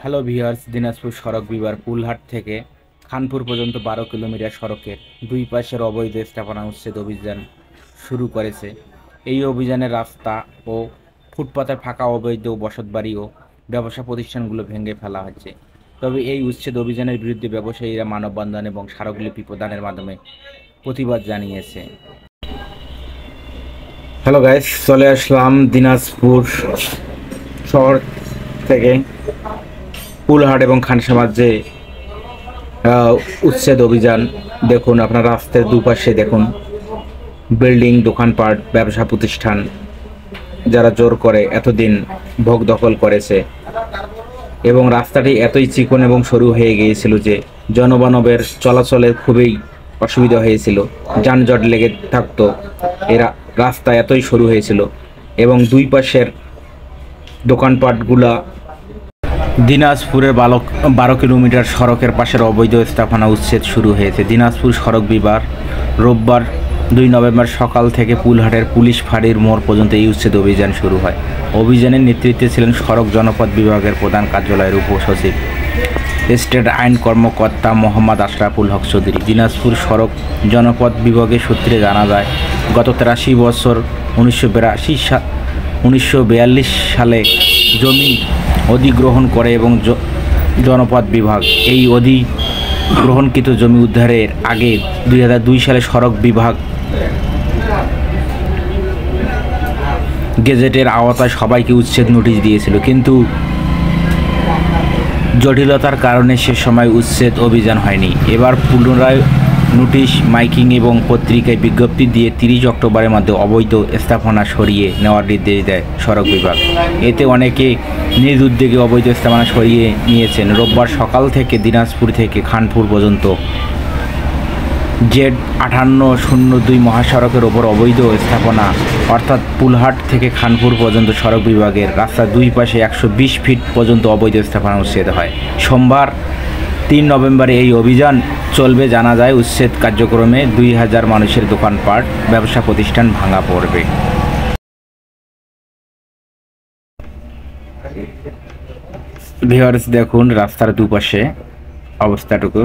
Hello viewers, Dinajpur সড়ক বিভাগ পুলহাট থেকে খানপুর পর্যন্ত 12 কিলোমিটার সড়কের দুই পাশের অবৈধ স্থাপনা উচ্ছেদ অভিযান শুরু করেছে। এই অভিযানে রাস্তা ও ফুটপাতের ফাঁকা অবৈধ বসতবাড়ি ও ব্যবসা প্রতিষ্ঠানগুলো ভেঙে ফেলা হচ্ছে। তবে এই উচ্ছেদ অভিযানের বিরুদ্ধে ব্যবসায়ীরা মানববন্ধন এবং স্মারকলিপি প্রদানের মাধ্যমে প্রতিবাদ জানিয়েছে। হ্যালো গাইস, চলে আসলাম দিনাজপুর শহর থেকে পুলহাট এবং খানসামার যে উচ্ছেদ অভিযান। দেখুন, আপনার রাস্তার দুপাশে দেখুন বিল্ডিং, দোকানপাট, ব্যবসা প্রতিষ্ঠান যারা জোর করে এতদিন ভোগ দখল করেছে এবং রাস্তাটি এতই চিকন এবং সরু হয়ে গিয়েছিল যে জনমানবের চলাচলে খুবই অসুবিধা হয়েছিল, যানজট লেগে থাকতো। এরা রাস্তা এতই সরু হয়েছিল এবং দুই পাশের দোকানপাটগুলা দিনাজপুরের 12 কিলোমিটার সড়কের পাশের অবৈধ স্থাপনা উচ্ছেদ শুরু হয়েছে। দিনাজপুর সড়ক বিভাগ রোববার 2 নভেম্বর সকাল থেকে পুলহাটের পুলিশ ফাঁড়ির মোড় পর্যন্ত এই উচ্ছেদ অভিযান শুরু হয়। অভিযানের নেতৃত্বে ছিলেন সড়ক জনপথ বিভাগের প্রধান কার্যালয়ের উপসচিব স্টেট আইন কর্মকর্তা মোহাম্মদ আশরাফুল হক চৌধুরী। দিনাজপুর সড়ক জনপথ বিভাগের সূত্রে জানা যায়, গত 83 বছর 1942 সালে জমি অধিগ্রহণ করে এবং জনপথ বিভাগ এই অধিগ্রহণকৃত জমি উদ্ধারের আগে 2002 সালে সড়ক বিভাগ গেজেটের আওতায় সবাইকে উচ্ছেদ নোটিশ দিয়েছিল, কিন্তু জটিলতার কারণে সে সময় উচ্ছেদ অভিযান হয়নি। এবার পুনরায় নোটিশ, মাইকিং এবং পত্রিকায় বিজ্ঞপ্তি দিয়ে 30 অক্টোবরের মধ্যে অবৈধ স্থাপনা সরিয়ে নেওয়ার নির্দেশ দেয় সড়ক বিভাগ। এতে অনেকে নিজ উদ্যোগে অবৈধ স্থাপনা সরিয়ে নিয়েছেন। রোববার সকাল থেকে দিনাজপুর থেকে খানপুর পর্যন্ত Z5802 মহাসড়কের ওপর অবৈধ স্থাপনা অর্থাৎ পুলহাট থেকে খানপুর পর্যন্ত সড়ক বিভাগের রাস্তার দুই পাশে 120 ফিট পর্যন্ত অবৈধ স্থাপনা উচ্ছেদ হয়। সোমবার 3 নভেম্বর এই অভিযান চলবে। জানা যায়, উচ্ছেদ কার্যক্রমে 2000 মানুষের দোকানপাট, ব্যবসা প্রতিষ্ঠান ভাঙা পড়বে। ভিউয়ার্স, দেখুন রাস্তার দুপাশে অবস্থাটুকু।